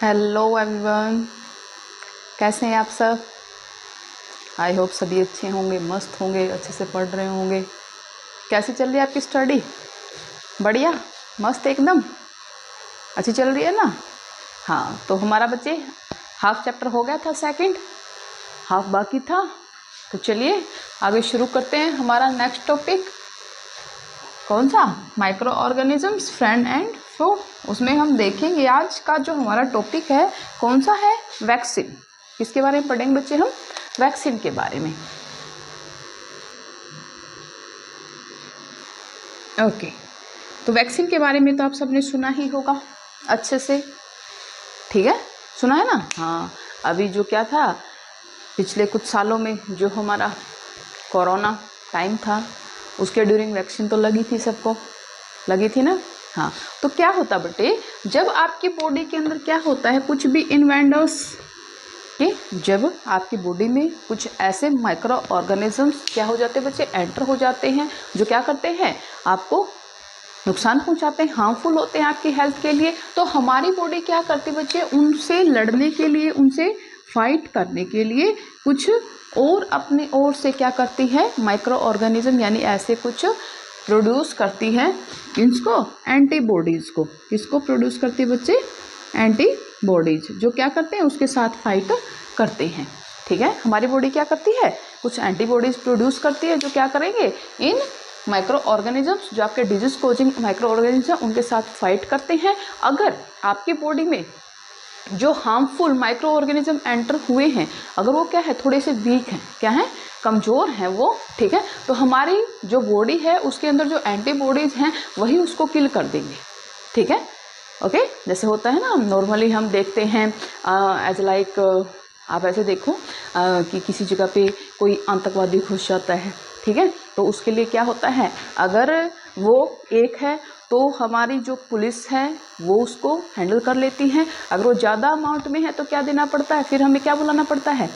Hello everyone, कैसे हैं आप सब। आई होप सभी अच्छे होंगे, मस्त होंगे, अच्छे से पढ़ रहे होंगे। कैसी चल रही है आपकी स्टडी? बढ़िया, मस्त एकदम अच्छी चल रही है ना। हाँ, तो हमारा बच्चे हाफ चैप्टर हो गया था, सेकंड हाफ बाकी था। तो चलिए आगे शुरू करते हैं हमारा नेक्स्ट टॉपिक। कौन सा? माइक्रो ऑर्गेनिजम्स, फ्रेंड एंड फो। उसमें हम देखेंगे आज का जो हमारा टॉपिक है कौन सा है? वैक्सीन। किसके बारे में पढ़ेंगे बच्चे हम? वैक्सीन के बारे में। ओके, तो वैक्सीन के बारे में तो आप सबने सुना ही होगा अच्छे से, ठीक है, सुना है ना। हाँ, अभी जो क्या था पिछले कुछ सालों में जो हमारा कोरोना टाइम था उसके ड्यूरिंग वैक्सीन तो लगी थी, सबको लगी थी ना। हाँ, तो क्या होता बेटे, जब आपकी बॉडी के अंदर क्या होता है, कुछ भी इन्वेंटर्स कि जब आपकी बॉडी में कुछ ऐसे माइक्रो ऑर्गेनिजम्स क्या हो जाते हैं बच्चे, एंटर हो जाते हैं, जो क्या करते हैं, आपको नुकसान पहुंचाते हैं, हार्मफुल होते हैं आपकी हेल्थ के लिए। तो हमारी बॉडी क्या करती है बच्चे, उनसे लड़ने के लिए, उनसे फाइट करने के लिए कुछ और अपनी ओर से क्या करती है, माइक्रो ऑर्गेनिज्म यानी ऐसे कुछ प्रोड्यूस करती है। किसको? एंटीबॉडीज को। किसको प्रोड्यूस करती है बच्चे? एंटीबॉडीज, जो क्या करते हैं, उसके साथ फाइट करते हैं। ठीक है, हमारी बॉडी क्या करती है, कुछ एंटीबॉडीज प्रोड्यूस करती है, जो क्या करेंगे, इन माइक्रो ऑर्गेनिजम्स, जो आपके डिजीज कोजिंग माइक्रो ऑर्गेनिज्म हैं, उनके साथ फाइट करते हैं। अगर आपकी बॉडी में जो हार्मफुल माइक्रो ऑर्गेनिज्म एंटर हुए हैं, अगर वो क्या है, थोड़े से वीक हैं, क्या है, कमज़ोर हैं वो, ठीक है, तो हमारी जो बॉडी है उसके अंदर जो एंटीबॉडीज हैं वही उसको किल कर देंगे। ठीक है, ओके। जैसे होता है ना, नॉर्मली हम देखते हैं एज लाइक, आप ऐसे देखो कि किसी जगह पे कोई आतंकवादी घुस जाता है, ठीक है, तो उसके लिए क्या होता है, अगर वो एक है तो हमारी जो पुलिस है वो उसको हैंडल कर लेती है। अगर वो ज़्यादा अमाउंट में है तो क्या देना पड़ता है, फिर हमें क्या बुलाना पड़ता है,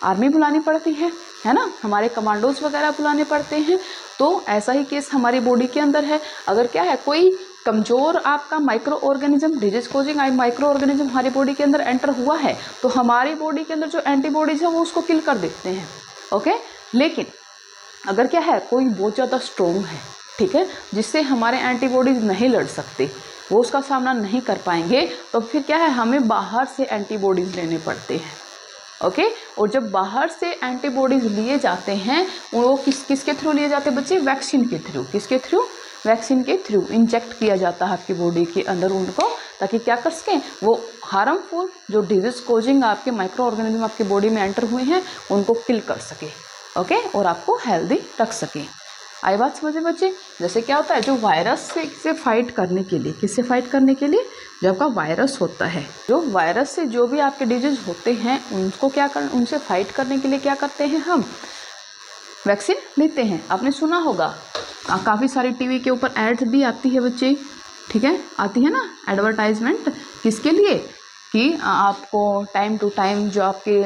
आर्मी बुलानी पड़ती है ना, हमारे कमांडोज वगैरह बुलाने पड़ते हैं। तो ऐसा ही केस हमारी बॉडी के अंदर है। अगर क्या है, कोई कमज़ोर आपका micro organism, disease causing micro organism हमारी बॉडी के अंदर एंटर हुआ है, तो हमारी बॉडी के अंदर जो एंटीबॉडीज है वो उसको किल कर देते हैं। ओके, लेकिन अगर क्या है, कोई बहुत ज़्यादा स्ट्रोंग है, ठीक है, जिससे हमारे एंटीबॉडीज नहीं लड़ सकते, वो उसका सामना नहीं कर पाएंगे, तो फिर क्या है, हमें बाहर से एंटीबॉडीज लेने पड़ते हैं। ओके, और जब बाहर से एंटीबॉडीज लिए जाते हैं, वो किसके थ्रू लिए जाते हैं बच्चे? वैक्सीन के थ्रू। किसके थ्रू? वैक्सीन के थ्रू इंजेक्ट किया जाता है आपकी बॉडी के अंदर उनको, ताकि क्या कर सकें, वो हार्मफुल जो डिजीज कोजिंग आपके माइक्रो ऑर्गेनिज्म आपकी बॉडी में एंटर हुए हैं उनको किल कर सके। ओके, और आपको हेल्दी रख सके। आई बात समझे बच्चे? जैसे क्या होता है, जो वायरस से फाइट करने के लिए, किससे फाइट करने के लिए, जो आपका वायरस होता है, जो वायरस से जो भी आपके डिजीज होते हैं उनको क्या कर, उनसे फाइट करने के लिए क्या करते हैं, हम वैक्सीन लेते हैं। आपने सुना होगा, काफ़ी सारी टीवी के ऊपर एड्स भी आती है बच्चे, ठीक है, आती है ना एडवर्टाइजमेंट, किसके लिए, कि आपको टाइम टू टाइम जो आपके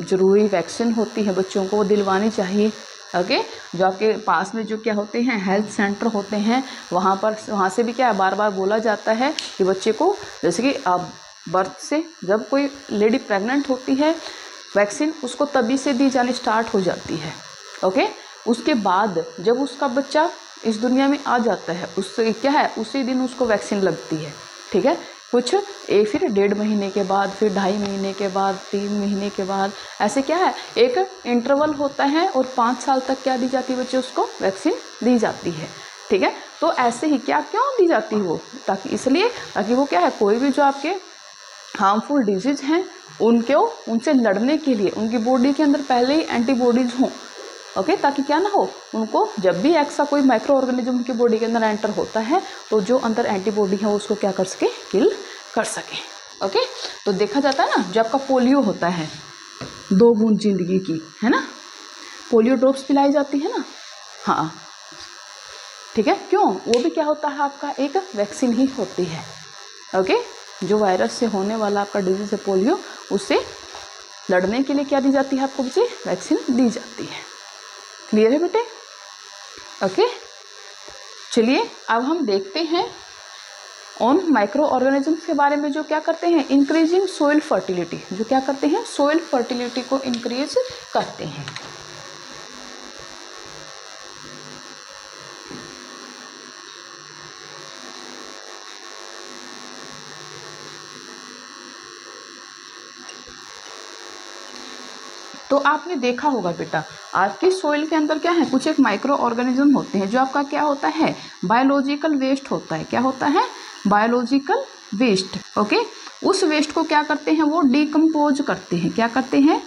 ज़रूरी वैक्सीन होती है बच्चों को वो दिलवानी चाहिए। ओके, जो आपके पास में जो क्या होते हैं, हेल्थ सेंटर होते हैं, वहाँ से भी क्या है, बार बार बोला जाता है कि बच्चे को, जैसे कि आप बर्थ से, जब कोई लेडी प्रेग्नेंट होती है, वैक्सीन उसको तभी से दी जानी स्टार्ट हो जाती है। ओके, उसके बाद जब उसका बच्चा इस दुनिया में आ जाता है, उससे क्या है, उसी दिन उसको वैक्सीन लगती है। ठीक है, कुछ फिर 1.5 महीने के बाद, फिर 2.5 महीने के बाद, 3 महीने के बाद, ऐसे क्या है, एक इंटरवल होता है, और 5 साल तक क्या दी जाती है बच्चे, उसको वैक्सीन दी जाती है। ठीक है, तो ऐसे ही क्या क्यों दी जाती है वो, ताकि इसलिए, ताकि वो क्या है, कोई भी जो आपके हार्मफुल डिजीज हैं उनसे लड़ने के लिए उनकी बॉडी के अंदर पहले ही एंटीबॉडीज हों। ओके, ताकि क्या ना हो, उनको जब भी ऐसा कोई माइक्रो ऑर्गेनिज्म की बॉडी के अंदर एंटर होता है तो जो अंदर एंटीबॉडी है वो उसको क्या कर सके, किल कर सके। ओके, तो देखा जाता है ना, जब आपका पोलियो होता है, 2 बूंद जिंदगी की, है ना, पोलियो ड्रॉप्स पिलाई जाती है ना। हाँ, ठीक है, क्यों, वो भी क्या होता है, आपका एक वैक्सीन ही होती है। ओके, जो वायरस से होने वाला आपका डिजीज है पोलियो, उससे लड़ने के लिए क्या दी जाती है आपको बच्चे, वैक्सीन दी जाती है। क्लियर है बेटे? ओके, चलिए अब हम देखते हैं उन माइक्रो ऑर्गेनिजम्स के बारे में जो क्या करते हैं, इंक्रीजिंग सोइल फर्टिलिटी, जो क्या करते हैं, सोइल फर्टिलिटी को इंक्रीज करते हैं। तो आपने देखा होगा बेटा, आपकी सोइल के अंदर क्या है, कुछ एक माइक्रो ऑर्गेनिज्म होते हैं जो आपका क्या होता है, बायोलॉजिकल वेस्ट होता है। क्या होता है, बायोलॉजिकल वेस्ट। ओके, उस वेस्ट को क्या करते हैं, वो डीकम्पोज करते हैं। क्या करते हैं,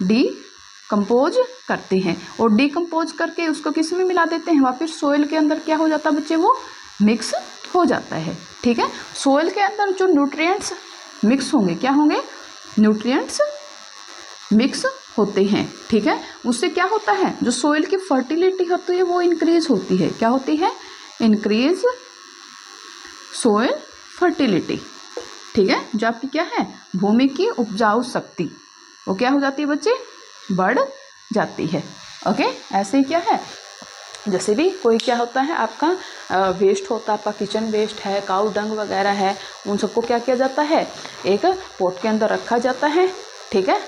डीकम्पोज करते हैं, और डीकम्पोज करके उसको किस में मिला देते हैं, वापस सोइल के अंदर क्या हो जाता है बच्चे, वो मिक्स हो जाता है। ठीक है, सोइल के अंदर जो न्यूट्रिएंट्स मिक्स होंगे, क्या होंगे, न्यूट्रिएंट्स मिक्स होते हैं। ठीक है, उससे क्या होता है, जो सोइल की फर्टिलिटी होती है वो इंक्रीज होती है। क्या होती है, इंक्रीज सोइल फर्टिलिटी। ठीक है, जो आपकी क्या है, भूमि की उपजाऊ शक्ति, वो क्या हो जाती है बच्चे, बढ़ जाती है। ओके, ऐसे ही क्या है, जैसे भी कोई क्या होता है, आपका वेस्ट होता है, आपका किचन वेस्ट है, काऊ डंग वगैरह है, उन सबको क्या किया जाता है, एक पोट के अंदर रखा जाता है। ठीक है,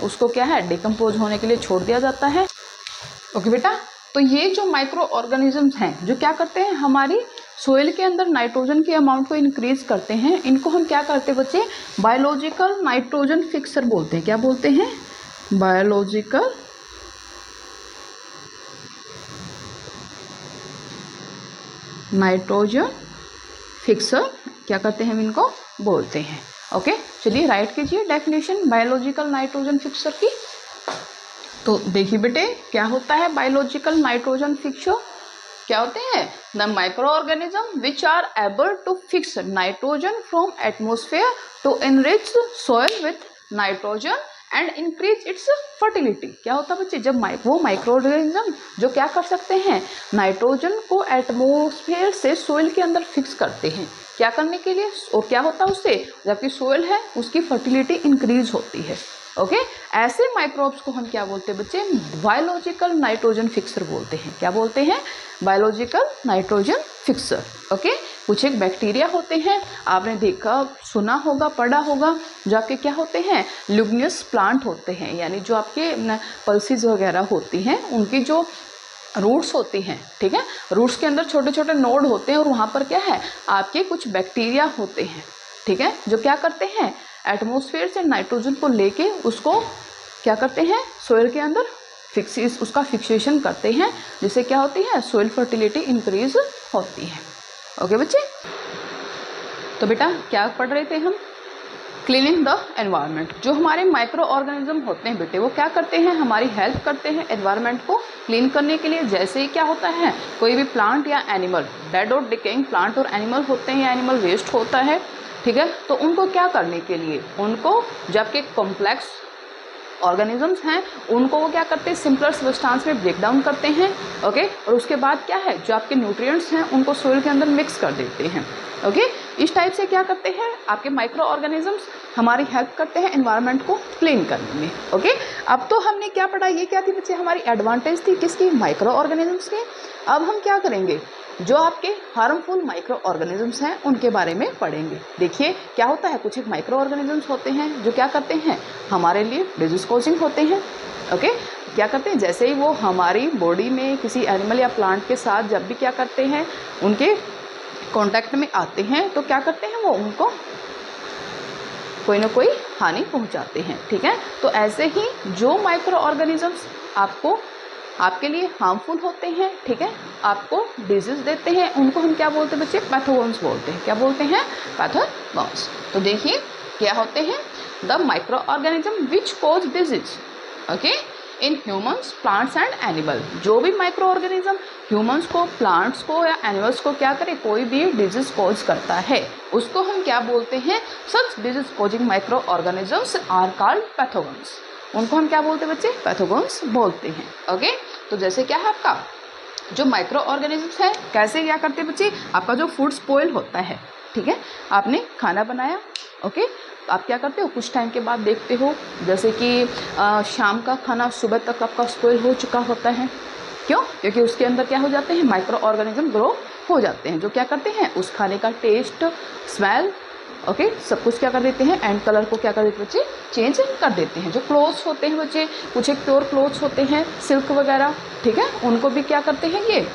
उसको क्या है, डिकम्पोज होने के लिए छोड़ दिया जाता है। ओके बेटा, तो ये जो माइक्रो ऑर्गेनिजम्स हैं जो क्या करते हैं, हमारी सोइल के अंदर नाइट्रोजन के अमाउंट को इंक्रीज करते हैं, इनको हम क्या करते हैं बच्चे, बायोलॉजिकल नाइट्रोजन फिक्सर बोलते हैं। क्या बोलते हैं, बायोलॉजिकल नाइट्रोजन फिक्सर, क्या करते हैं, इनको बोलते हैं। ओके, चलिए राइट कीजिए डेफिनेशन बायोलॉजिकल नाइट्रोजन फिक्सर की। तो देखिए बेटे, क्या होता है बायोलॉजिकल नाइट्रोजन फिक्सर, क्या होते हैं, the microorganism which are able to fix nitrogen from atmosphere to enrich soil with nitrogen and increase its fertility. क्या होता है बच्चे, जब वो माइक्रो ऑर्गेनिज्म जो क्या कर सकते हैं, नाइट्रोजन को एटमोस्फेयर से सोइल के अंदर फिक्स करते हैं, क्या करने के लिए, और क्या होता है उससे, जबकि सोइल है उसकी फर्टिलिटी इंक्रीज होती है। ओके, ऐसे माइक्रोब्स को हम क्या बोलते हैं बच्चे, बायोलॉजिकल नाइट्रोजन फिक्सर बोलते हैं। क्या बोलते हैं, बायोलॉजिकल नाइट्रोजन फिक्सर। ओके, कुछ एक बैक्टीरिया होते हैं, आपने देखा, सुना होगा, पढ़ा होगा, जो आपके क्या होते हैं, ल्यूग्नियस प्लांट होते हैं, यानी जो आपके पल्सीज वगैरह होती हैं, उनकी जो रूट्स होती हैं। ठीक है, रूट्स के अंदर छोटे छोटे नोड होते हैं, और वहाँ पर क्या है, आपके कुछ बैक्टीरिया होते हैं। ठीक है, जो क्या करते हैं, एटमॉस्फेयर से नाइट्रोजन को लेके उसको क्या करते हैं, सोइल के अंदर उसका फिक्सेशन करते हैं, जिससे क्या होती है, सोइल फर्टिलिटी इंक्रीज होती है। ओके बच्चे, तो बेटा क्या पढ़ रहे थे हम, क्लीनिंग द एनवायरनमेंट। जो हमारे माइक्रो ऑर्गेनिज्म होते हैं बेटे, वो क्या करते हैं, हमारी हेल्प करते हैं एनवायरनमेंट को क्लीन करने के लिए। जैसे ही क्या होता है, कोई भी प्लांट या एनिमल, डेड और डिकेइंग प्लांट और एनिमल होते हैं, या एनिमल वेस्ट होता है, ठीक है, तो उनको क्या करने के लिए, उनको जबकि कॉम्प्लेक्स ऑर्गेनिजम्स हैं, उनको वो क्या करते हैं, सिंपलर सब्सटेंस में ब्रेक डाउन करते हैं। ओके, और उसके बाद क्या है, जो आपके न्यूट्रिएंट्स हैं उनको सोइल के अंदर मिक्स कर देते हैं। ओके, इस टाइप से क्या करते हैं, आपके माइक्रो ऑर्गेनिजम्स हमारी हेल्प करते हैं एनवायरनमेंट को क्लीन करने में। ओके, अब तो हमने क्या पढ़ा, ये क्या थी बच्चे, हमारी एडवांटेज थी किसकी, माइक्रो ऑर्गेनिजम्स की। अब हम क्या करेंगे, जो आपके हार्मफुल माइक्रो ऑर्गेनिजम्स हैं उनके बारे में पढ़ेंगे। देखिए क्या होता है, कुछ एक माइक्रो ऑर्गेनिजम्स होते हैं जो क्या करते हैं, हमारे लिए डिजीज कॉजिंग होते हैं। ओके, क्या करते हैं, जैसे ही वो हमारी बॉडी में किसी एनिमल या प्लांट के साथ जब भी क्या करते हैं, उनके कांटेक्ट में आते हैं, तो क्या करते हैं, वो उनको कोई ना कोई हानि पहुंचाते हैं। ठीक है, तो ऐसे ही जो माइक्रो ऑर्गेनिजम्स आपके लिए हार्मफुल होते हैं, ठीक है, आपको डिजीज देते हैं, उनको हम क्या बोलते हैं बच्चे, पैथोगन्स बोलते हैं। क्या बोलते हैं, पैथोगन्स। तो देखिए क्या होते हैं, the microorganism which cause disease, okay, in humans, plants and animal. जो भी माइक्रो ऑर्गेनिज्म ह्यूमंस को, प्लांट्स को या एनिमल्स को क्या करे, कोई भी डिजीज कॉज करता है, उसको हम क्या बोलते हैं, such disease causing microorganisms are called pathogens. उनको हम क्या बोलते हैं बच्चे, पैथोगन्स बोलते हैं। ओके, तो जैसे क्या है, आपका जो माइक्रो ऑर्गेनिजम्स है कैसे क्या करते हैं बच्चे, आपका जो फूड स्पॉइल होता है, ठीक है, आपने खाना बनाया, ओके, आप क्या करते हो, कुछ टाइम के बाद देखते हो, जैसे कि शाम का खाना सुबह तक आपका स्पॉइल हो चुका होता है। क्यों, क्योंकि उसके अंदर क्या हो जाते हैं, माइक्रो ऑर्गेनिज्म ग्रो हो जाते हैं, जो क्या करते हैं उस खाने का टेस्ट, स्मेल, ओके, सब कुछ क्या कर देते हैं, एंड कलर को क्या कर देते हैं बच्चे, चेंज कर देते हैं। जो क्लोथ्स होते हैं बच्चे, कुछ एक प्योर क्लोथ्स होते हैं, सिल्क वगैरह, ठीक है, उनको भी क्या करते हैं ये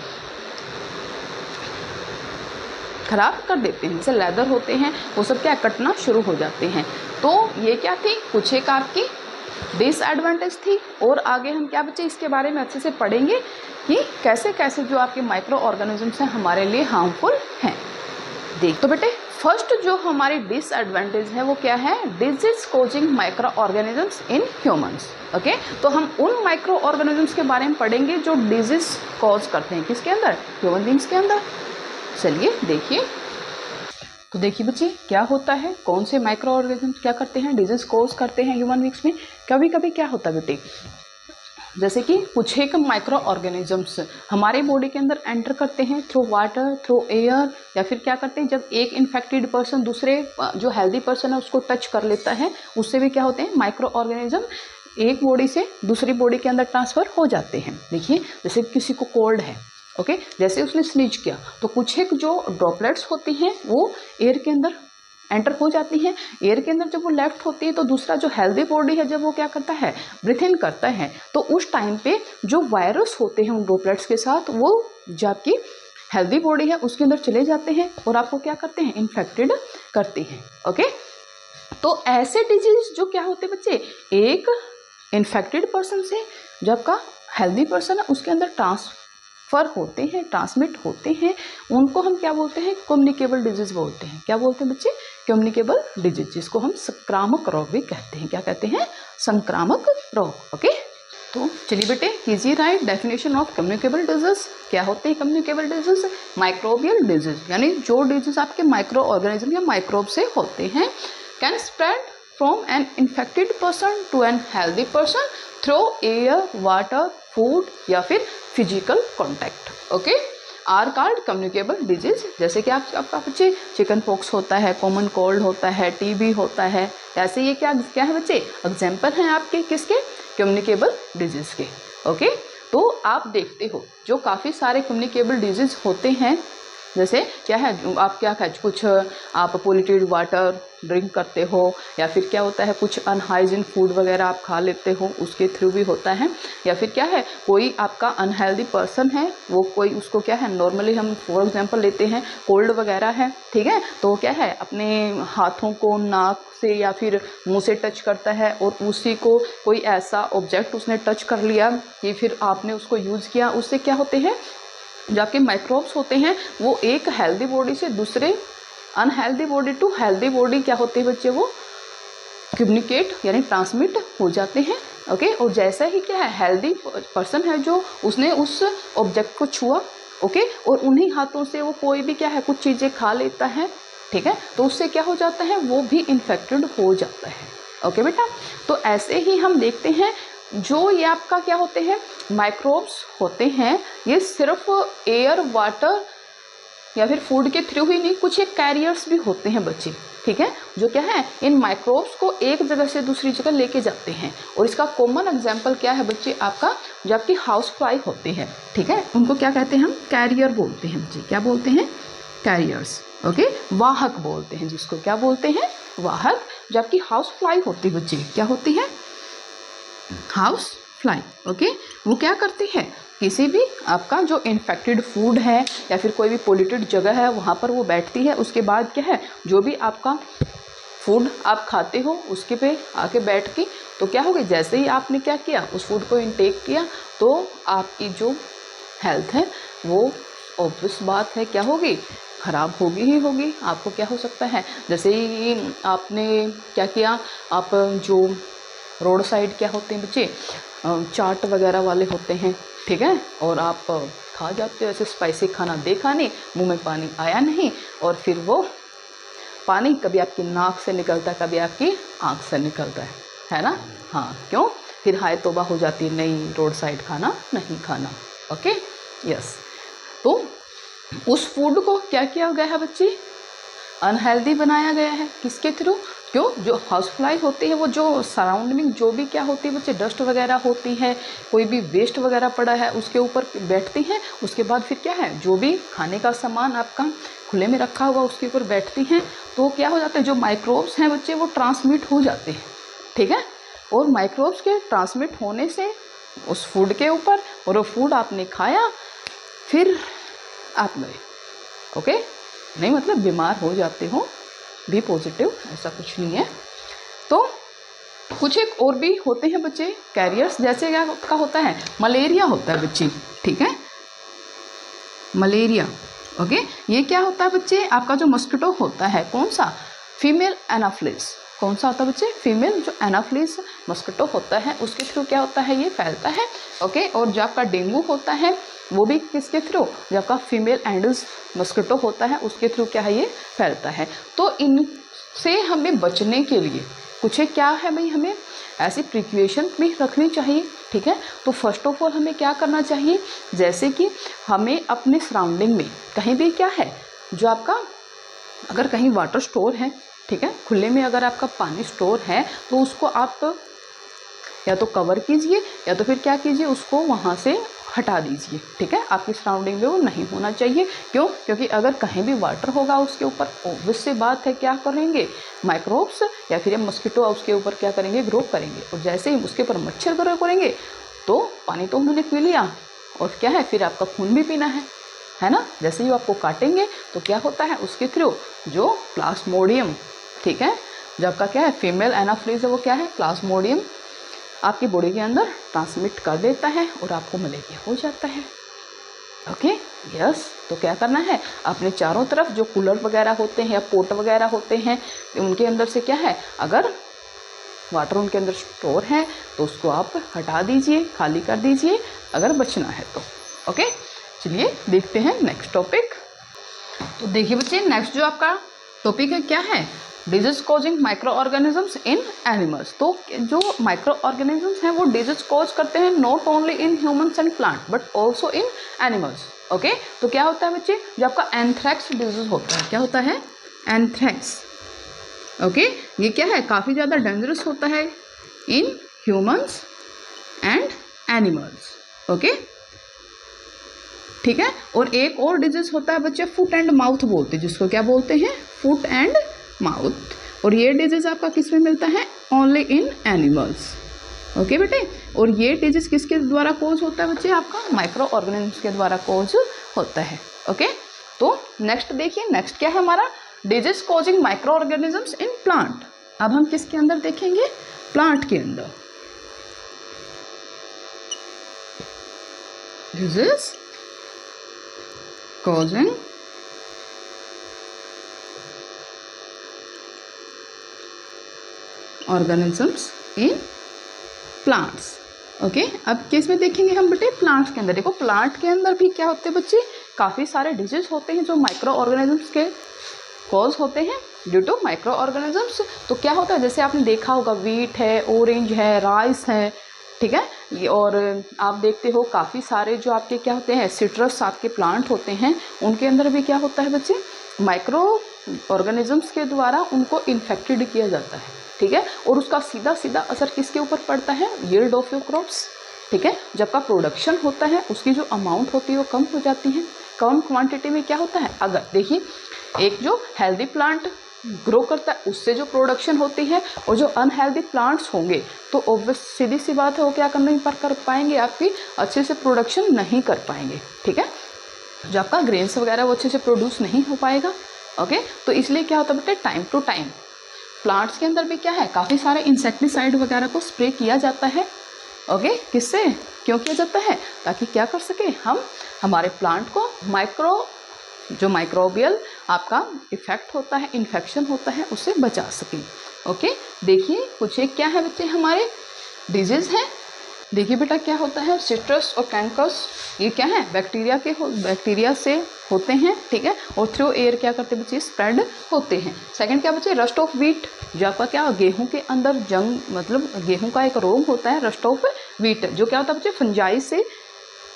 खराब कर देते हैं। जैसे लेदर होते हैं वो सब क्या कटना शुरू हो जाते हैं। तो ये क्या थी, कुछ एक आपकी डिसएडवांटेज थी। और आगे हम क्या बच्चे इसके बारे में अच्छे से पढ़ेंगे कि कैसे कैसे जो आपके माइक्रो ऑर्गेनिजम्स हैं हमारे लिए हार्मफुल हैं। देख तो बेटे, फर्स्ट जो हमारी डिसएडवांटेज है वो क्या है, disease causing micro organisms in humans. Okay, तो हम उन माइक्रो ऑर्गेनिजम्स के बारे में पढ़ेंगे जो डिजीज कॉज करते हैं, किसके अंदर, ह्यूमन बींग्स के अंदर। चलिए देखिए, तो देखिए बच्चे क्या होता है, कौन से माइक्रो ऑर्गेनिजम्स क्या करते हैं, डिजीज कॉज करते हैं ह्यूमन बींग्स में। कभी कभी क्या होता है बेटे, जैसे कि कुछ एक माइक्रो ऑर्गेनिजम्स हमारे बॉडी के अंदर एंटर करते हैं थ्रू वाटर, थ्रू एयर, या फिर क्या करते हैं जब एक इन्फेक्टेड पर्सन दूसरे जो हेल्दी पर्सन है उसको टच कर लेता है, उससे भी क्या होते हैं माइक्रो ऑर्गेनिज्म एक बॉडी से दूसरी बॉडी के अंदर ट्रांसफ़र हो जाते हैं। देखिए जैसे किसी को कोल्ड है, ओके, जैसे उसने स्नीज किया तो कुछ एक जो ड्रॉपलेट्स होती हैं वो एयर के अंदर एंटर हो जाती हैं। एयर के अंदर जब वो लेफ्ट होती है तो दूसरा जो हेल्दी बॉडी है जब वो क्या करता है, ब्रीथ इन करता है, तो उस टाइम पे जो वायरस होते हैं उन ड्रॉपलेट्स के साथ वो जो आपकी हेल्दी बॉडी है उसके अंदर चले जाते हैं और आपको क्या करते हैं, इन्फेक्टेड करते हैं। ओके, तो ऐसे डिजीज जो क्या होते हैं बच्चे, एक इन्फेक्टेड पर्सन से जो आपका हेल्दी पर्सन है उसके अंदर ट्रांसफर होते हैं, ट्रांसमिट होते हैं, उनको हम क्या बोलते हैं, कम्युनिकेबल डिजीज बोलते हैं। क्या बोलते हैं बच्चे, कम्युनिकेबल डिजीज, जिसको हम संक्रामक रोग भी कहते हैं। क्या कहते हैं, संक्रामक रोग। ओके, तो चलिए बेटे कीजिए right definition of communicable disease. क्या होते हैं कम्युनिकेबल डिजीज, माइक्रोबियल डिजीज, यानी जो डिजीज आपके माइक्रो ऑर्गेनिज्म या माइक्रोब से होते हैं, can spread from an infected person to an healthy person through air, water, food या फिर physical contact. Okay, are called communicable disease. जैसे कि आपका बच्चे चिकन पॉक्स होता है, कॉमन कोल्ड होता है, टीबी होता है, ऐसे ये क्या है बच्चे, एग्जाम्पल हैं आपके किसके, कम्युनिकेबल डिजीज के। ओके, तो आप देखते हो जो काफ़ी सारे कम्युनिकेबल डिजीज होते हैं, जैसे क्या है, आप क्या कुछ आप पोल्यूटेड वाटर ड्रिंक करते हो, या फिर क्या होता है कुछ अनहाइजीन फूड वगैरह आप खा लेते हो, उसके थ्रू भी होता है। या फिर क्या है, कोई आपका अनहेल्दी पर्सन है, वो कोई उसको क्या है, नॉर्मली हम फॉर एग्जांपल लेते हैं कोल्ड वगैरह है, ठीक है, तो क्या है अपने हाथों को नाक से या फिर मुंह से टच करता है और उसी को कोई ऐसा ऑब्जेक्ट उसने टच कर लिया कि फिर आपने उसको यूज़ किया, उससे क्या होते हैं, जो आपके माइक्रोब्स होते हैं वो एक हेल्दी बॉडी से दूसरे unhealthy body to healthy body क्या होते हैं बच्चे, वो कम्युनिकेट यानी ट्रांसमिट हो जाते हैं। ओके, और जैसा ही क्या है, हेल्दी पर्सन है जो उसने उस ऑब्जेक्ट को छुआ, ओके, और उन्हीं हाथों से वो कोई भी क्या है कुछ चीज़ें खा लेता है, ठीक है, तो उससे क्या हो जाता है, वो भी इन्फेक्टेड हो जाता है। ओके बेटा, तो ऐसे ही हम देखते हैं जो ये आपका क्या होते हैं माइक्रोब्स होते हैं, ये सिर्फ एयर, वाटर या फिर फूड के थ्रू ही नहीं, कुछ एक कैरियर्स भी होते हैं बच्चे, ठीक है, जो क्या है इन माइक्रोब्स को एक जगह से दूसरी जगह लेके जाते हैं। और इसका कॉमन एग्जांपल क्या है बच्चे, आपका जो आपकी हाउस फ्लाई होते हैं, ठीक है, उनको क्या कहते हैं हम, कैरियर बोलते हैं बच्चे। क्या बोलते हैं, कैरियर्स। ओके, वाहक बोलते हैं जिसको, क्या बोलते हैं, वाहक। जो आपकी हाउस फ्लाई होती है बच्चे, क्या होती है, हाउस फ्लाई। ओके, वो क्या करती है, किसी भी आपका जो इन्फेक्टेड फूड है या फिर कोई भी पोल्यूटेड जगह है वहाँ पर वो बैठती है, उसके बाद क्या है जो भी आपका फूड आप खाते हो उसके पे आके बैठ के, तो क्या होगी, जैसे ही आपने क्या किया उस फूड को इनटेक किया तो आपकी जो हेल्थ है वो ऑब्वियस बात है क्या होगी, ख़राब होगी ही होगी। आपको क्या हो सकता है, जैसे ही आपने क्या किया, आप जो रोड साइड क्या होते हैं बच्चे, चाट वगैरह वाले होते हैं, ठीक है, और आप खा जाते हो, ऐसे स्पाइसी खाना देखा नहीं, मुंह में पानी आया नहीं, और फिर वो पानी कभी आपकी नाक से निकलता है, कभी आपकी आँख से निकलता है ना। हाँ, क्यों, फिर हाय तौबा हो जाती है, नहीं रोड साइड खाना नहीं खाना। ओके, यस, तो उस फूड को क्या किया गया है बच्चे, अनहेल्दी बनाया गया है। किसके थ्रू? क्यों? जो हाउसफ्लाई होती है वो जो सराउंडिंग जो भी क्या होती है बच्चे, डस्ट वगैरह होती है, कोई भी वेस्ट वगैरह पड़ा है उसके ऊपर बैठती हैं। उसके बाद फिर क्या है, जो भी खाने का सामान आपका खुले में रखा हुआ उसके ऊपर बैठती हैं, तो क्या हो जाता है, जो माइक्रोब्स हैं बच्चे वो ट्रांसमिट हो जाते हैं, ठीक है। और माइक्रोब्स के ट्रांसमिट होने से उस फूड के ऊपर, और वो फूड आपने खाया, फिर आप गए, ओके, नहीं मतलब बीमार हो जाते हो, भी पॉजिटिव, ऐसा कुछ नहीं है। तो कुछ एक और भी होते हैं बच्चे कैरियर्स, जैसे क्या होता है, मलेरिया होता है बच्चे, ठीक है, मलेरिया, ओके। ये क्या होता है बच्चे, आपका जो मस्किटो होता है, कौन सा, फीमेल एनाफ्लिस, कौन सा होता है बच्चे, फीमेल जो एनाफ्लिस मस्किटो होता है उसके थ्रू क्या होता है, ये फैलता है, ओके। और जो आपका डेंगू होता है वो भी किसके थ्रू, जो आपका फीमेल एंडल्स मस्किटो होता है उसके थ्रू क्या है, ये फैलता है। तो इनसे हमें बचने के लिए कुछ एक क्या है भाई, हमें ऐसी प्रिकॉशन भी रखनी चाहिए, ठीक है। तो फर्स्ट ऑफ ऑल हमें क्या करना चाहिए, जैसे कि हमें अपने सराउंडिंग में कहीं भी क्या है, जो आपका अगर कहीं वाटर स्टोर है, ठीक है, खुले में अगर आपका पानी स्टोर है तो उसको आप या तो कवर कीजिए या तो फिर क्या कीजिए, उसको वहाँ से हटा दीजिए, ठीक है। आपकी सराउंडिंग में वो नहीं होना चाहिए। क्यों? क्योंकि अगर कहीं भी वाटर होगा उसके ऊपर, ऑब्वियस सी बात है क्या करेंगे, माइक्रोब्स या फिर मस्किटो उसके ऊपर क्या करेंगे, ग्रो करेंगे। और जैसे ही उसके ऊपर मच्छर ग्रो करेंगे तो पानी तो उन्होंने पी लिया, और क्या है, फिर आपका खून भी पीना है ना। जैसे ही आपको काटेंगे तो क्या होता है, उसके थ्रू जो प्लाज्मोडियम, ठीक है, जो आपका क्या है फीमेल एनाफ्लिस है, वो क्या है, प्लाज्मोडियम आपकी बॉडी के अंदर ट्रांसमिट कर देता है और आपको मलेरिया हो जाता है, ओके, यस। तो क्या करना है, अपने चारों तरफ जो कूलर वगैरह होते हैं या पोट वगैरह होते हैं, उनके अंदर से क्या है, अगर वाटर उनके अंदर स्टोर है तो उसको आप हटा दीजिए, खाली कर दीजिए, अगर बचना है तो, ओके। चलिए देखते हैं नेक्स्ट टॉपिक। तो देखिए बच्चे, नेक्स्ट जो आपका टॉपिक है क्या है, disease causing micro organisms in animals. तो जो माइक्रो ऑर्गेनिजम्स हैं वो डिजीज कॉज करते हैं not only in humans and plant but also in animals, okay. तो क्या होता है बच्चे, जो आपका एंथ्रैक्स डिजीज होता है, क्या होता है, एंथ्रैक्स, ओके। ये क्या है, काफ़ी ज़्यादा डेंजरस होता है in humans and animals, okay, ठीक है। और एक और डिजीज होता है बच्चे, फुट एंड माउथ बोलते हैं, जिसको क्या बोलते हैं, फुट एंड माउथ। और ये डिजीज आपका किस में मिलता है, ओनली इन एनिमल्स, ओके बेटे। और ये डिजीज किसके द्वारा कोज होता है बच्चे, आपका माइक्रो ऑर्गेनिजम्स के द्वारा कोज होता है, ओके। तो नेक्स्ट देखिए, नेक्स्ट क्या है हमारा, disease causing micro organisms in plant. अब हम किसके अंदर देखेंगे, प्लांट के अंदर, disease causing organisms in plants, okay. अब किस में देखेंगे हम बेटे, प्लांट्स के अंदर। देखो प्लांट के अंदर भी क्या होते हैं बच्चे, काफ़ी सारे डिजीज होते हैं जो माइक्रो ऑर्गेनिजम्स के कॉज होते हैं ड्यू टू माइक्रो ऑर्गेनिजम्स। तो क्या होता है, जैसे आपने देखा होगा, वीट है, ऑरेंज है, राइस है, ठीक है, ये, और आप देखते हो काफ़ी सारे जो आपके क्या होते हैं, सिट्रस आपके प्लांट होते हैं, उनके अंदर भी क्या होता है बच्चे, माइक्रो ऑर्गेनिजम्स के द्वारा उनको इन्फेक्टेड किया जाता है, ठीक है। और उसका सीधा सीधा असर किसके ऊपर पड़ता है, यील्ड ऑफ योर क्रॉप्स, ठीक है। जब का प्रोडक्शन होता है उसकी जो अमाउंट होती है वो कम हो जाती है। कम क्वांटिटी में क्या होता है, अगर देखिए एक जो हेल्दी प्लांट ग्रो करता है उससे जो प्रोडक्शन होती है, और जो अनहेल्दी प्लांट्स होंगे तो ऑब्वियस सीधी सी बात है वो क्या करने पर कर पाएंगे, आपकी अच्छे से प्रोडक्शन नहीं कर पाएंगे, ठीक है। जो आपका ग्रेन्स वगैरह वो अच्छे से प्रोड्यूस नहीं हो पाएगा, ओके। तो इसलिए क्या होता है बेटे, टाइम टू टाइम प्लांट्स के अंदर भी क्या है, काफ़ी सारे इंसेक्टिसाइड वगैरह को स्प्रे किया जाता है, ओके। किससे, क्यों किया जाता है, ताकि क्या कर सके हम, हमारे प्लांट को जो माइक्रोबियल आपका इफेक्ट होता है, इन्फेक्शन होता है, उससे बचा सकें, ओके। देखिए कुछ एक क्या है बच्चे हमारे डिजीज़ हैं। देखिए बेटा क्या होता है, सिट्रस और कैंकस, ये क्या है, बैक्टीरिया से होते हैं, ठीक है। और थ्रू एयर क्या करते हैं बच्चे, स्प्रेड होते हैं। सेकंड क्या बच्चे, रस्ट ऑफ व्हीट, जो आपका क्या गेहूं के अंदर जंग, मतलब गेहूं का एक रोग होता है, रस्ट ऑफ व्हीट, जो क्या होता है बच्चे, फंजाई से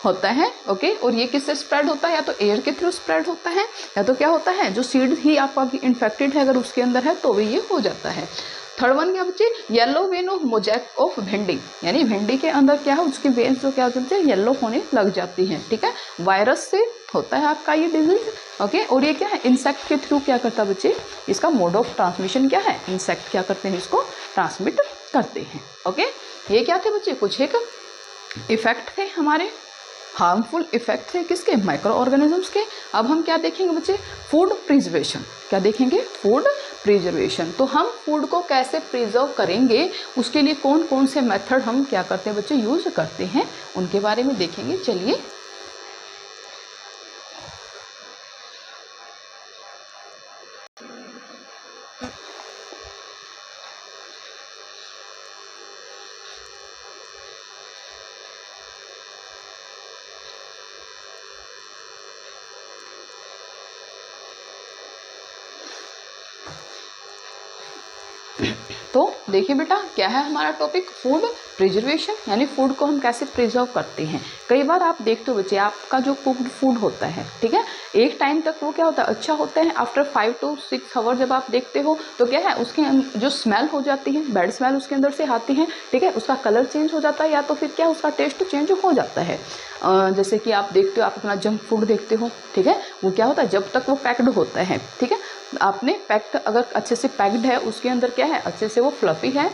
होता है। ओके, और ये किससे स्प्रेड होता है? या तो एयर के थ्रू स्प्रेड होता है, या तो क्या होता है, जो सीड ही आपका इन्फेक्टेड है अगर उसके अंदर है तो भी ये हो जाता है। थर्ड वन क्या बच्चे? Yellow vein of mosaic of भिंडी, यानी भिंडी के अंदर क्या है, उसकी वेन्स जो क्या हो जाती है, येलो होने लग जाती हैं। ठीक है, वायरस से होता है आपका ये डिजीज। ओके, और ये क्या है, इंसेक्ट के थ्रू क्या करता है बच्चे, इसका मोड ऑफ ट्रांसमिशन क्या है, इंसेक्ट क्या करते हैं, इसको ट्रांसमिट करते हैं। ओके, ये क्या थे बच्चे, कुछ एक इफेक्ट थे हमारे, हार्मफुल इफेक्ट थे किसके, माइक्रो ऑर्गेनिजम्स के। अब हम क्या देखेंगे बच्चे, फूड प्रिजर्वेशन। क्या देखेंगे, फूड प्रिजर्वेशन। तो हम फूड को कैसे प्रिजर्व करेंगे, उसके लिए कौन कौन से मेथड हम क्या करते हैं बच्चे, यूज करते हैं, उनके बारे में देखेंगे। चलिए, तो देखिए बेटा, क्या है हमारा टॉपिक, फूड प्रिजर्वेशन, यानी फूड को हम कैसे प्रिजर्व करते हैं। कई बार आप देखते हो बच्चे, आपका जो कुक्ड फूड होता है, ठीक है, एक टाइम तक वो क्या होता है, अच्छा होता है। आफ्टर 5 to 6 आवर जब आप देखते हो तो क्या है, उसके जो स्मेल हो जाती है, बैड स्मेल उसके अंदर से आती है। ठीक है, उसका कलर चेंज हो जाता है, या तो फिर क्या, उसका टेस्ट चेंज हो जाता है। जैसे कि आप देखते हो, आप अपना जंक फूड देखते हो, ठीक है, वो क्या होता है, जब तक वो पैक्ड होता है, ठीक है, आपने पैक्ड अगर अच्छे से पैक्ड है, उसके अंदर क्या है, अच्छे से वो फ्लफी है,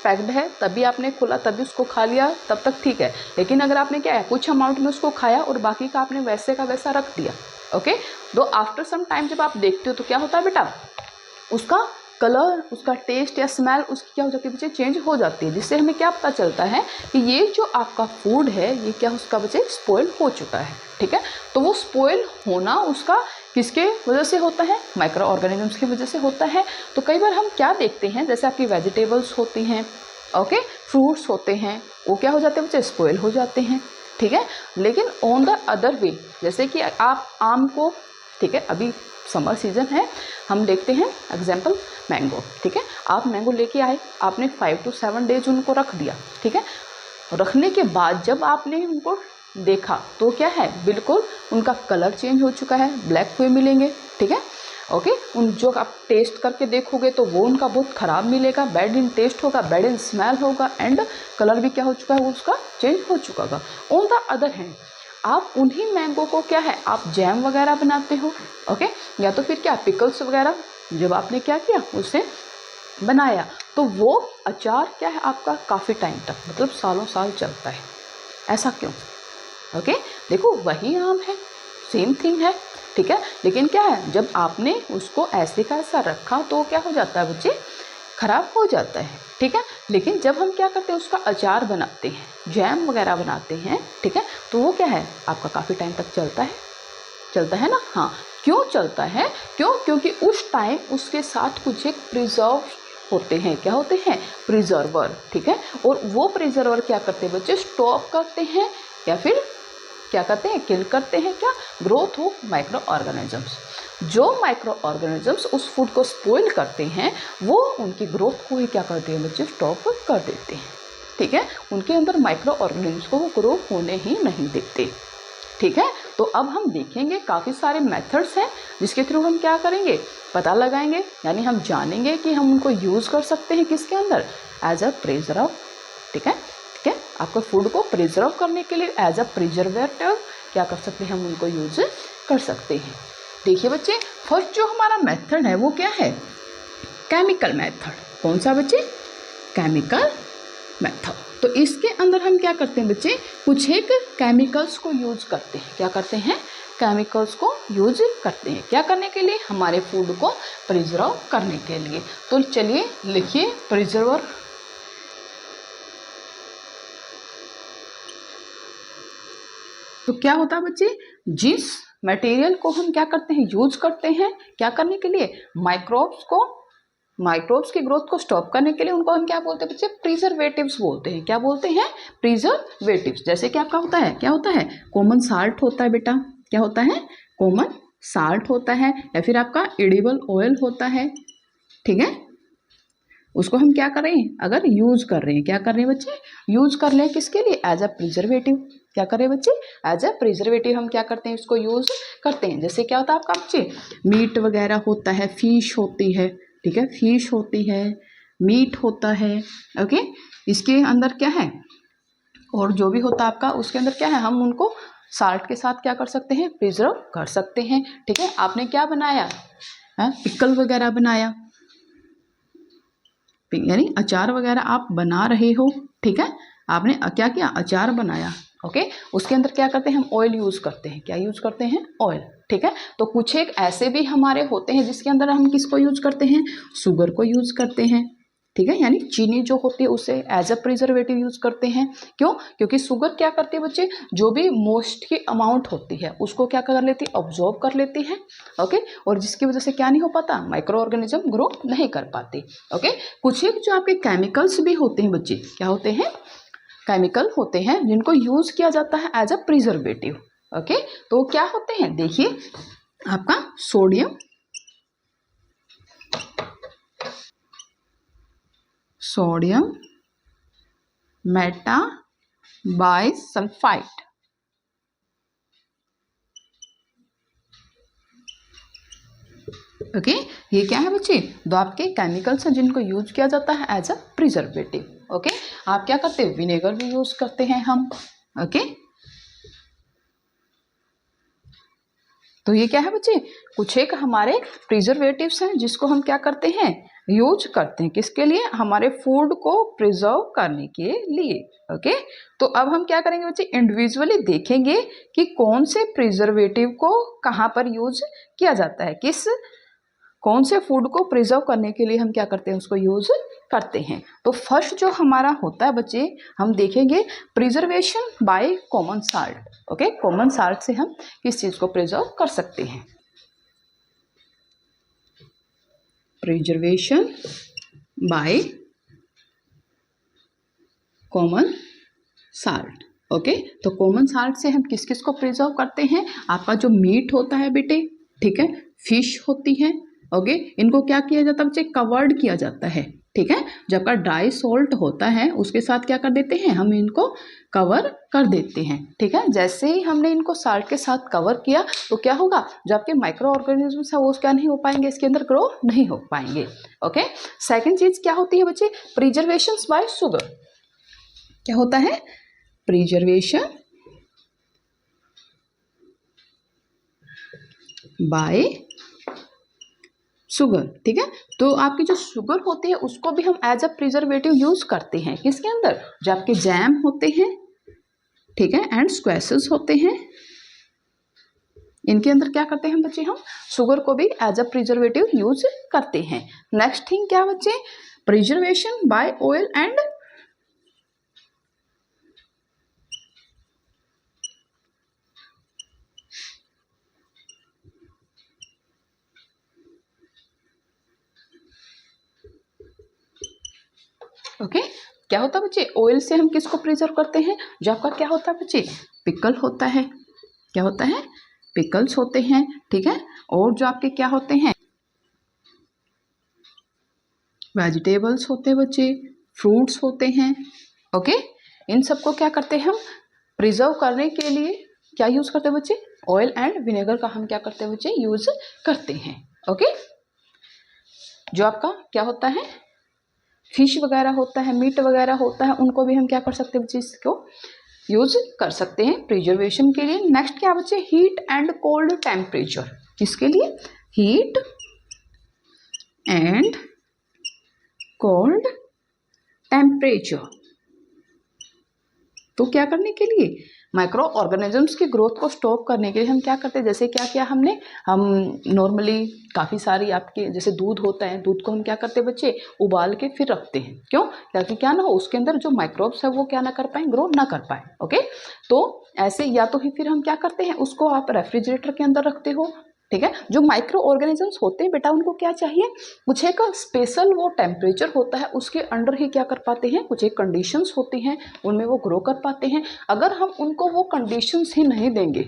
पैक्ड है, तभी आपने खोला, तभी उसको खा लिया, तब तक ठीक है। लेकिन अगर आपने क्या है, कुछ अमाउंट में उसको खाया और बाकी का आपने वैसे का वैसा रख दिया, ओके, तो आफ्टर सम टाइम जब आप देखते हो तो क्या होता है बेटा, उसका कलर, उसका टेस्ट या स्मेल उसकी क्या हो जाती है बच्चे, चेंज हो जाती है। जिससे हमें क्या पता चलता है कि ये जो आपका फूड है, ये क्या उसका बच्चे स्पॉइल हो चुका है। ठीक है, तो वो स्पॉइल होना उसका किसके वजह से होता है, माइक्रो ऑर्गेनिजम्स की वजह से होता है। तो कई बार हम क्या देखते हैं, जैसे आपकी वेजिटेबल्स होती हैं, ओके, फ्रूट्स होते हैं, वो क्या हो जाते हैं बच्चे, स्पॉइल हो जाते हैं। ठीक है, लेकिन ऑन द अदर वे, जैसे कि आप आम को, ठीक है, अभी समर सीजन है, हम देखते हैं एग्जाम्पल मैंगो। ठीक है, आप मैंगो लेके आए, आपने 5 to 7 डेज उनको रख दिया। ठीक है, रखने के बाद जब आपने उनको देखा तो क्या है, बिल्कुल उनका कलर चेंज हो चुका है, ब्लैक हुए मिलेंगे। ठीक है, ओके, उन जो आप टेस्ट करके देखोगे तो वो उनका बहुत ख़राब मिलेगा, बैड इन टेस्ट होगा, बैड इन स्मेल होगा, एंड कलर भी क्या हो चुका है, वो उसका चेंज हो चुका होगा। ऑन द अदर हैंड, आप उन्हीं मैंगो को क्या है, आप जैम वगैरह बनाते हो, ओके, या तो फिर क्या, पिकल्स वगैरह जब आपने क्या किया, उसे बनाया, तो वो अचार क्या है आपका काफ़ी टाइम तक, मतलब सालों साल चलता है। ऐसा क्यों? ओके, देखो वही आम है, सेम थिंग है, ठीक है, लेकिन क्या है, जब आपने उसको ऐसे का ऐसा रखा तो क्या हो जाता है बच्चे, खराब हो जाता है। ठीक है, लेकिन जब हम क्या करते हैं, उसका अचार बनाते हैं, जैम वगैरह बनाते हैं, ठीक है, तो वो क्या है, आपका काफ़ी टाइम तक चलता है ना। हाँ, क्यों चलता है, क्योंकि उस टाइम उसके साथ कुछ एक प्रिजर्व होते हैं, क्या होते हैं, प्रिजर्वर। ठीक है, और वो प्रिजर्वर क्या करते हैं बच्चे, स्टॉप करते हैं या फिर क्या करते हैं, किल करते हैं, क्या, ग्रोथ ऑफ माइक्रो ऑर्गेनिजम्स। जो माइक्रो ऑर्गेनिजम्स उस फूड को स्पॉइल करते हैं, वो उनकी ग्रोथ को ही क्या करते हैं बच्चे, स्टॉप कर देते हैं। ठीक है, उनके अंदर माइक्रो ऑर्गेनिजम्स को वो ग्रो होने ही नहीं देते। ठीक है, तो अब हम देखेंगे काफ़ी सारे मेथड्स हैं जिसके थ्रू हम क्या करेंगे, पता लगाएंगे, यानी हम जानेंगे कि हम उनको यूज़ कर सकते हैं किसके अंदर, एज अ प्रिजर्व। ठीक है, आपको फूड को प्रिजर्व करने के लिए एज अ प्रिजर्वेटिव क्या कर सकते हैं, हम उनको यूज कर सकते हैं। देखिए बच्चे, फर्स्ट जो हमारा मेथड है वो क्या है, केमिकल मेथड। कौन सा बच्चे, केमिकल मेथड। तो इसके अंदर हम क्या करते हैं बच्चे, कुछ एक केमिकल्स को यूज करते हैं। क्या करते हैं, केमिकल्स को यूज करते हैं, क्या करने के लिए, हमारे फूड को प्रिजर्व करने के लिए। तो चलिए लिखिए, प्रिजर्वर। तो क्या होता है बच्चे, जिस मटेरियल को हम क्या करते हैं, यूज करते हैं, क्या करने के लिए, माइक्रोब्स की ग्रोथ को स्टॉप करने के लिए, उनको हम क्या बोलते हैं बच्चे, प्रिजर्वेटिव्स बोलते हैं। क्या बोलते हैं, प्रिजर्वेटिव्स। जैसे कि आपका होता है, क्या होता है, कॉमन साल्ट होता है बेटा, क्या होता है, कॉमन साल्ट होता है, या फिर आपका एडिबल ऑयल होता है। ठीक है, उसको हम क्या कर रहे हैं, अगर यूज कर रहे हैं, क्या कर रहे हैं बच्चे, यूज कर रहे हैं किसके लिए, एज अ प्रिजर्वेटिव। क्या कर रहे हैं बच्चे, एज अ प्रिजर्वेटिव हम क्या करते हैं, इसको यूज करते हैं। जैसे क्या होता है आपका बच्चे, मीट वगैरह होता है, फिश होती है, ठीक है, फिश होती है, मीट होता है, ओके, इसके अंदर क्या है, और जो भी होता है आपका उसके अंदर क्या है, हम उनको साल्ट के साथ क्या कर सकते हैं, प्रिजर्व कर सकते हैं, ठीक है। आपने क्या बनाया, पिकल वगैरह बनाया, यानी अचार वगैरह आप बना रहे हो, ठीक है, आपने क्या किया, अचार बनाया, ओके। उसके अंदर क्या करते हैं, हम ऑयल यूज करते हैं, क्या यूज करते हैं, ऑयल, ठीक है। तो कुछ एक ऐसे भी हमारे होते हैं जिसके अंदर हम किसको यूज करते हैं, शुगर को यूज करते हैं, ठीक है, यानी चीनी जो होती है उसे एज अ प्रिजर्वेटिव यूज करते हैं। क्यों, क्योंकि शुगर क्या करती है बच्चे, जो भी मोस्ट की अमाउंट होती है उसको क्या कर लेती है, ऑब्जॉर्ब कर लेती है, ओके, और जिसकी वजह से क्या नहीं हो पाता, माइक्रो ऑर्गेनिज्म ग्रो नहीं कर पाते, ओके। कुछ एक जो आपके केमिकल्स भी होते हैं बच्चे, क्या होते हैं, केमिकल होते हैं जिनको यूज किया जाता है एज अ प्रिजर्वेटिव, ओके। तो क्या होते हैं, देखिए आपका सोडियम मेटाबाइसल्फाइड, ओके, ये क्या है बच्चे, दो आपके केमिकल्स हैं जिनको यूज किया जाता है एज अ प्रिजर्वेटिव, ओके। आप क्या करते हैं, विनेगर भी यूज करते हैं हम, ओके। तो ये क्या है बच्चे, कुछ एक हमारे प्रिजर्वेटिव्स हैं जिसको हम क्या करते हैं, यूज करते हैं, किसके लिए, हमारे फूड को प्रिजर्व करने के लिए, ओके। तो अब हम क्या करेंगे बच्चे, इंडिविजुअली देखेंगे कि कौन से प्रिजर्वेटिव को कहाँ पर यूज किया जाता है, कौन से फूड को प्रिजर्व करने के लिए हम क्या करते हैं, उसको यूज करते हैं। तो फर्स्ट जो हमारा होता है बच्चे, हम देखेंगे preservation by common salt, okay. Common salt से हम किस चीज को प्रिजर्व कर सकते हैं, preservation by common salt, okay. तो कॉमन साल्ट से हम किस किस को प्रिजर्व करते हैं, आपका जो मीट होता है बेटे, ठीक है, फिश होती है, ओके, इनको क्या किया जाता है बच्चे, कवर्ड किया जाता है, ठीक है। जब का ड्राई सॉल्ट होता है उसके साथ क्या कर देते हैं, हम इनको कवर कर देते हैं, ठीक है। जैसे ही हमने इनको साल्ट के साथ कवर किया तो क्या होगा, जो आपके माइक्रो ऑर्गेनिजम्स है वो क्या नहीं हो पाएंगे, इसके अंदर ग्रो नहीं हो पाएंगे, ओके। सेकेंड चीज क्या होती है बच्चे, प्रिजर्वेशन बाय शुगर, क्या होता है, प्रिजर्वेशन बाय शुगर, ठीक है। तो आपकी जो शुगर होती है उसको भी हम एज अ प्रिजर्वेटिव यूज करते हैं, किसके अंदर, जो आपके जैम होते हैं, ठीक है, एंड स्क्वैशेस होते हैं, इनके अंदर क्या करते हैं बच्चे, हम शुगर को भी एज अ प्रिजर्वेटिव यूज करते हैं। नेक्स्ट थिंग क्या बच्चे, preservation by oil and, okay. क्या होता है बच्चे, ऑयल से हम किसको प्रिजर्व करते हैं, जो आपका क्या होता है बच्चे, पिकल होता है, क्या होता है, पिकल्स होते हैं, ठीक है। और जो आपके क्या होते हैं, वेजिटेबल्स होते हैं बच्चे, फ्रूट्स होते हैं, ओके। इन सबको क्या करते हैं हम प्रिजर्व करने के लिए क्या यूज करते हैं बच्चे, ऑयल एंड विनेगर का हम क्या करते हैं बच्चे, यूज करते हैं, ओके। जो आपका क्या होता है, फिश वगैरह होता है, मीट वगैरह होता है, उनको भी हम क्या कर सकते हैं बच्चे, इसको यूज कर सकते हैं प्रिजर्वेशन के लिए। नेक्स्ट क्या बच्चे, हीट एंड कोल्ड टेम्परेचर, किसके लिए, हीट एंड कोल्ड टेम्परेचर, तो क्या करने के लिए, माइक्रो ऑर्गेनिजम्स की ग्रोथ को स्टॉप करने के लिए हम क्या करते हैं, जैसे क्या किया हमने, हम नॉर्मली काफ़ी सारी आपके जैसे दूध होता है, दूध को हम क्या करते हैं बच्चे, उबाल के फिर रखते हैं, क्यों, ताकि क्या ना हो उसके अंदर जो माइक्रोब्स है वो क्या ना कर पाए, ग्रो ना कर पाए, ओके। तो ऐसे या तो ही फिर हम क्या करते हैं, उसको आप रेफ्रिजरेटर के अंदर रखते हो, ठीक है। जो माइक्रो ऑर्गेनिजम्स होते हैं बेटा उनको क्या चाहिए, कुछ एक स्पेशल वो टेम्परेचर होता है उसके अंडर ही क्या कर पाते हैं, कुछ एक कंडीशंस होती हैं उनमें वो ग्रो कर पाते हैं। अगर हम उनको वो कंडीशंस ही नहीं देंगे,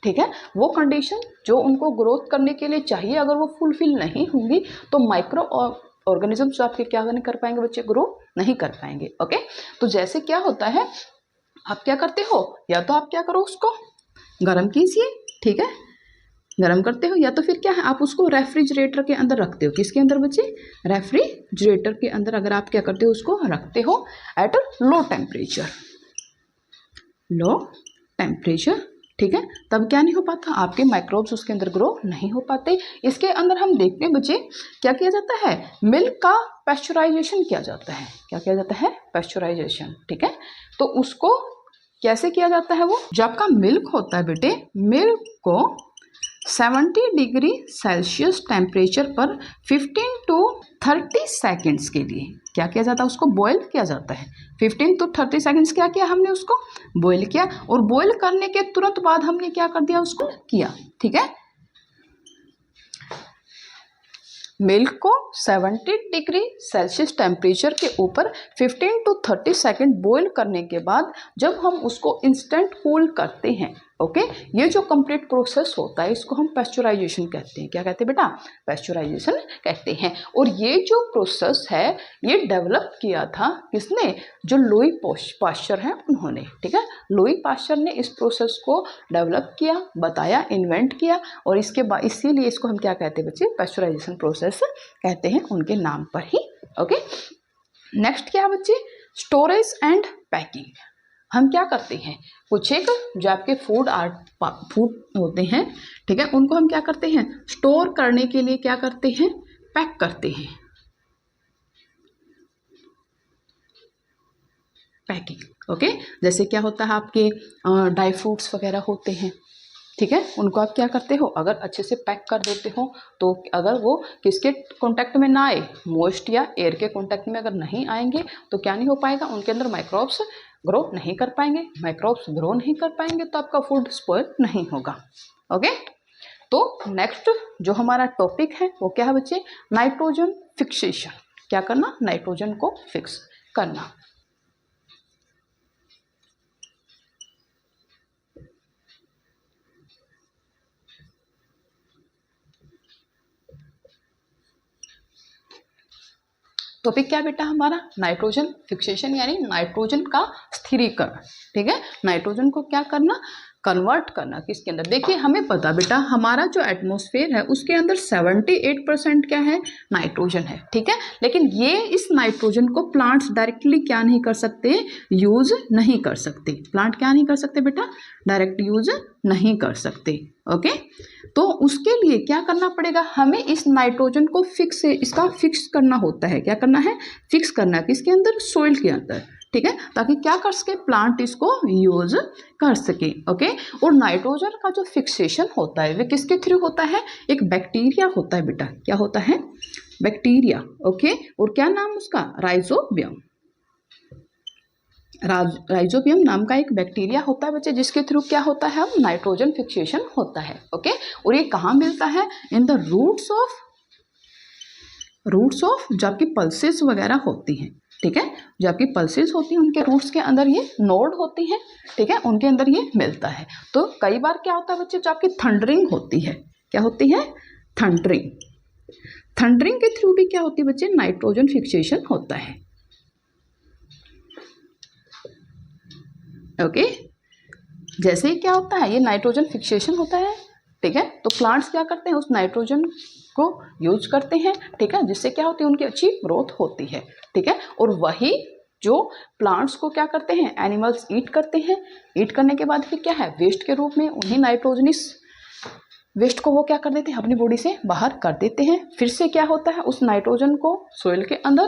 ठीक है, वो कंडीशन जो उनको ग्रोथ करने के लिए चाहिए अगर वो फुलफिल नहीं होंगी तो माइक्रो ऑर्गेनिजम्स आपके क्या नहीं कर पाएंगे बच्चे, ग्रो नहीं कर पाएंगे। ओके, तो जैसे क्या होता है, आप क्या करते हो, या तो आप क्या करो, उसको गर्म कीजिए, ठीक है, गर्म करते हो, या तो फिर क्या है, आप उसको रेफ्रिजरेटर के अंदर रखते हो। किसके अंदर बच्चे, रेफ्रिजरेटर के अंदर अगर आप क्या करते हो, उसको रखते हो at low temperature, low temperature, ठीक है, तब क्या नहीं हो पाता, आपके माइक्रोब्स उसके अंदर ग्रो नहीं हो पाते। इसके अंदर हम देखते हैं बच्चे क्या किया जाता है, मिल्क का पैस्चराइजेशन किया जाता है। क्या किया जाता है, पैस्चराइजेशन, ठीक है। तो उसको कैसे किया जाता है, वो जो आपका मिल्क होता है बेटे, मिल्क को 70 डिग्री सेल्सियस टेम्परेचर पर 15 टू 30 सेकेंड्स के लिए क्या किया जाता है, उसको बॉयल किया जाता है। 15 टू 30 सेकेंड्स क्या किया हमने, उसको बॉयल किया, और बॉयल करने के तुरंत बाद हमने क्या कर दिया, उसको किया, ठीक है। मिल्क को 70 डिग्री सेल्सियस टेम्परेचर के ऊपर 15 टू 30 सेकेंड बॉयल करने के बाद जब हम उसको इंस्टेंट कूल करते हैं, ओके, ये जो कंप्लीट प्रोसेस होता है इसको हम पैस्चराइजेशन कहते हैं। क्या कहते हैं बेटा, पैस्चराइजेशन कहते हैं। और ये जो प्रोसेस है ये डेवलप किया था किसने, जो लुई पाश्चर हैं उन्होंने, ठीक है। लुई पाश्चर ने इस प्रोसेस को डेवलप किया, बताया, इन्वेंट किया, और इसके बाद इसीलिए इसको हम क्या कहते हैं बच्चे, पैस्चराइजेशन प्रोसेस कहते हैं, उनके नाम पर ही। ओके, नेक्स्ट क्या बच्चे, स्टोरेज एंड पैकिंग। हम क्या करते हैं, कुछ एक जो आपके फूड होते हैं, ठीक है, उनको हम क्या करते हैं, स्टोर करने के लिए क्या करते हैं, पैक करते हैं, पैकिंग। ओके, जैसे क्या होता है, आपके ड्राई फ्रूट्स वगैरह होते हैं, ठीक है, उनको आप क्या करते हो, अगर अच्छे से पैक कर देते हो तो अगर वो किसके कांटेक्ट में ना आए, मॉइस्ट या एयर के कांटेक्ट में अगर नहीं आएंगे तो क्या नहीं हो पाएगा, उनके अंदर माइक्रोब्स ग्रो नहीं कर पाएंगे। माइक्रोब्स ग्रो नहीं कर पाएंगे तो आपका फूड स्पॉइल नहीं होगा। ओके, तो नेक्स्ट जो हमारा टॉपिक है वो क्या है बच्चे, नाइट्रोजन फिक्सेशन। क्या करना, नाइट्रोजन को फिक्स करना। टॉपिक क्या बेटा हमारा, नाइट्रोजन फिक्सेशन, यानी नाइट्रोजन का स्थिरीकरण, ठीक है। नाइट्रोजन को क्या करना, कन्वर्ट करना किसके अंदर। देखिए हमें पता बेटा हमारा जो एटमॉस्फेयर है उसके अंदर 78% क्या है, नाइट्रोजन है, ठीक है। लेकिन ये इस नाइट्रोजन को प्लांट्स डायरेक्टली क्या नहीं कर सकते, यूज नहीं कर सकते। प्लांट क्या नहीं कर सकते बेटा, डायरेक्ट यूज नहीं कर सकते। ओके, तो उसके लिए क्या करना पड़ेगा, हमें इस नाइट्रोजन को इसका फिक्स करना होता है। क्या करना है, फिक्स करना है किसके अंदर, सोइल के अंदर, ठीक है, ताकि क्या कर सके, प्लांट इसको यूज कर सके। ओके, और नाइट्रोजन का जो फिक्सेशन होता है वो किसके थ्रू होता है, एक बैक्टीरिया होता है बेटा। क्या होता है, बैक्टीरिया। ओके, और क्या नाम उसका, राइजोबियम। राइजोबियम नाम का एक बैक्टीरिया होता है बच्चे, जिसके थ्रू क्या होता है, नाइट्रोजन फिक्सेशन होता है। ओके, और ये कहाँ मिलता है, इन द रूट्स ऑफ जो आपकी पल्सेस वगैरह होती हैं, ठीक है, जो आपकी पल्सेस होती हैं उनके रूट्स के अंदर ये नोड होती हैं, ठीक है, उनके अंदर ये मिलता है। तो कई बार क्या होता है बच्चे, जो आपकी थंडरिंग होती है, क्या होती है, थंडरिंग के थ्रू भी क्या होती है बच्चे, नाइट्रोजन फिक्सेशन होता है। ओके, जैसे ही क्या होता है, ये नाइट्रोजन फिक्सेशन होता है, ठीक है, तो प्लांट्स क्या करते हैं, उस नाइट्रोजन को यूज करते हैं, ठीक है, जिससे क्या होती है, उनकी अच्छी ग्रोथ होती है, ठीक है। और वही जो प्लांट्स को क्या करते हैं, एनिमल्स ईट करते हैं, ईट करने के बाद फिर क्या है, वेस्ट के रूप में उन्हीं नाइट्रोजनस वेस्ट को वो क्या कर देते हैं, अपनी बॉडी से बाहर कर देते हैं। फिर से क्या होता है, उस नाइट्रोजन को सोइल के अंदर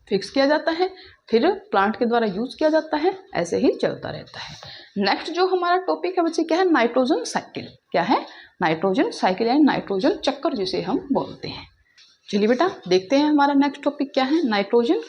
फिक्स किया जाता है, फिर प्लांट के द्वारा यूज किया जाता है, ऐसे ही चलता रहता है। नेक्स्ट जो हमारा टॉपिक है बच्चे क्या है, नाइट्रोजन साइकिल। क्या है, नाइट्रोजन साइकिल यानी नाइट्रोजन चक्कर जिसे हम बोलते हैं। चलिए बेटा देखते हैं हमारा नेक्स्ट टॉपिक क्या है, नाइट्रोजन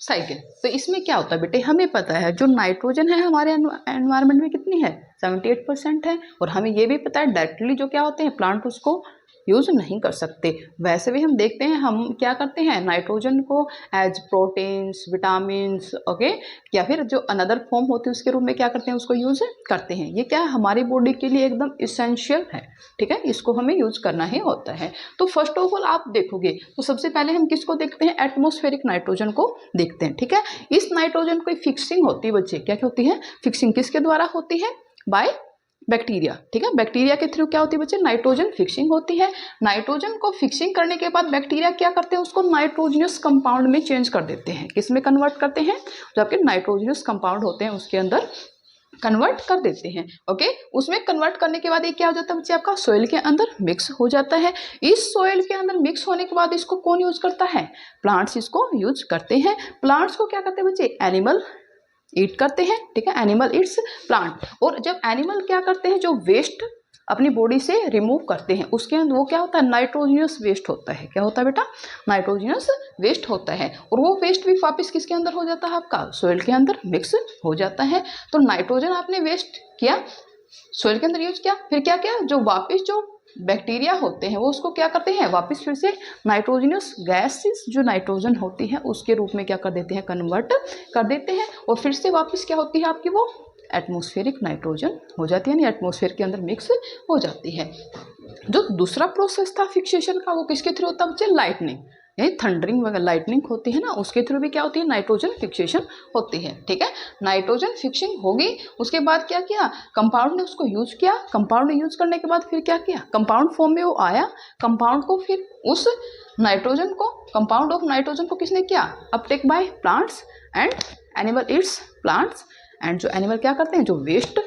साइकिल। तो इसमें क्या होता है बेटे, हमें पता है जो नाइट्रोजन है हमारे एनवायरनमेंट में कितनी है, 78% है। और हमें ये भी पता है डायरेक्टली जो क्या होते हैं, प्लांट उसको यूज़ नहीं कर सकते। वैसे भी हम देखते हैं, हम क्या करते हैं, नाइट्रोजन को एज प्रोटीन्स, विटामिन्स, ओके, या फिर जो अनदर फॉर्म होती है उसके रूप में क्या करते हैं, उसको यूज़ करते हैं। ये क्या है, हमारी बॉडी के लिए एकदम इसेंशियल है, ठीक है, इसको हमें यूज़ करना ही होता है। तो फर्स्ट ऑफ ऑल आप देखोगे तो सबसे पहले हम किसको देखते हैं, एटमॉस्फेरिक नाइट्रोजन को देखते हैं, ठीक है। इस नाइट्रोजन की फिक्सिंग होती है बच्चे, क्या क्या होती है, फिक्सिंग किसके द्वारा होती है, बाय बैक्टीरिया, ठीक है। बैक्टीरिया के थ्रू क्या होती है बच्चे, नाइट्रोजन फिक्सिंग होती है। नाइट्रोजन को फिक्सिंग करने के बाद बैक्टीरिया क्या करते हैं, उसको नाइट्रोजनस कंपाउंड में चेंज कर देते हैं। किस में कन्वर्ट करते हैं, जो आपके नाइट्रोजनस कंपाउंड होते हैं उसके अंदर कन्वर्ट कर देते हैं, ओके। उसमें कन्वर्ट करने के बाद ये क्या हो जाता है बच्चे, आपका सोइल के अंदर मिक्स हो जाता है। इस सोइल के अंदर मिक्स होने के बाद इसको कौन यूज करता है, प्लांट्स इसको यूज करते हैं। प्लांट्स को क्या करते हैं बच्चे, एनिमल ईट करते हैं, ठीक है, एनिमल ईट्स प्लांट। और जब एनिमल क्या करते हैं, जो वेस्ट अपनी बॉडी से रिमूव करते हैं उसके अंदर वो क्या होता है, नाइट्रोजनस वेस्ट होता है। क्या होता है बेटा, नाइट्रोजनस वेस्ट होता है। और वो वेस्ट भी वापस किसके अंदर हो जाता है, आपका सोइल के अंदर मिक्स हो जाता है। तो नाइट्रोजन आपने वेस्ट किया, सोइल के अंदर यूज किया, फिर क्या किया, जो वापस जो बैक्टीरिया होते हैं वो उसको क्या करते हैं, वापस फिर से नाइट्रोजनस गैसेस जो नाइट्रोजन होती है उसके रूप में क्या कर देते हैं, कन्वर्ट कर देते हैं। और फिर से वापस क्या होती है आपकी, वो एटमॉस्फेरिक नाइट्रोजन हो जाती है, यानी एटमॉस्फेयर के अंदर मिक्स हो जाती है। जो दूसरा प्रोसेस था फिक्सेशन का, वो किसके थ्रू होता है बच्चे, लाइटनिंग, यानी थंडरिंग वगैरह लाइटनिंग होती है ना, उसके थ्रू भी क्या होती है, नाइट्रोजन फिक्सेशन होती है, ठीक है। नाइट्रोजन फिक्सिंग होगी, उसके बाद क्या किया, कंपाउंड ने उसको यूज किया। कंपाउंड ने यूज करने के बाद फिर क्या किया, कंपाउंड फॉर्म में वो आया। कंपाउंड को फिर उस नाइट्रोजन को, कंपाउंड ऑफ नाइट्रोजन को किसने किया, Uptake by plants and animal Yeats plants. And जो एनिमल क्या करते हैं, जो वेस्ट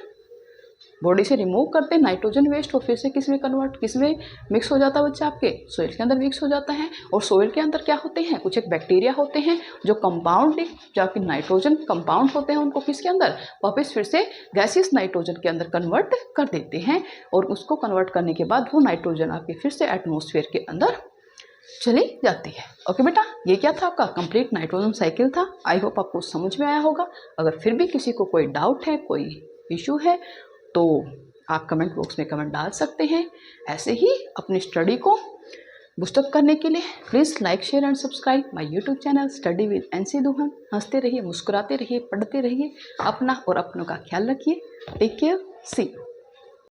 बॉडी से रिमूव करते हैं नाइट्रोजन वेस्ट, और फिर से किस में कन्वर्ट, किस में मिक्स हो जाता है बच्चा, आपके सोइल के अंदर मिक्स हो जाता है। और सोइल के अंदर क्या होते हैं, कुछ एक बैक्टीरिया होते हैं जो कंपाउंड, जो आपके नाइट्रोजन कंपाउंड होते हैं उनको किसके अंदर, वापस फिर से गैसियस नाइट्रोजन के अंदर कन्वर्ट कर देते हैं। और उसको कन्वर्ट करने के बाद वो नाइट्रोजन आपके फिर से एटमॉस्फेयर के अंदर चली जाती है। ओके बेटा, ये क्या था, आपका कंप्लीट नाइट्रोजन साइकिल था। आई होप आपको समझ में आया होगा। अगर फिर भी किसी को कोई डाउट है, कोई इशू है, तो आप कमेंट बॉक्स में कमेंट डाल सकते हैं। ऐसे ही अपनी स्टडी को बूस्टअप करने के लिए please like, share and subscribe my YouTube channel study with NC दुहान। हंसते रहिए, मुस्कुराते रहिए, पढ़ते रहिए, अपना और अपनों का ख्याल रखिए। Take care, see you.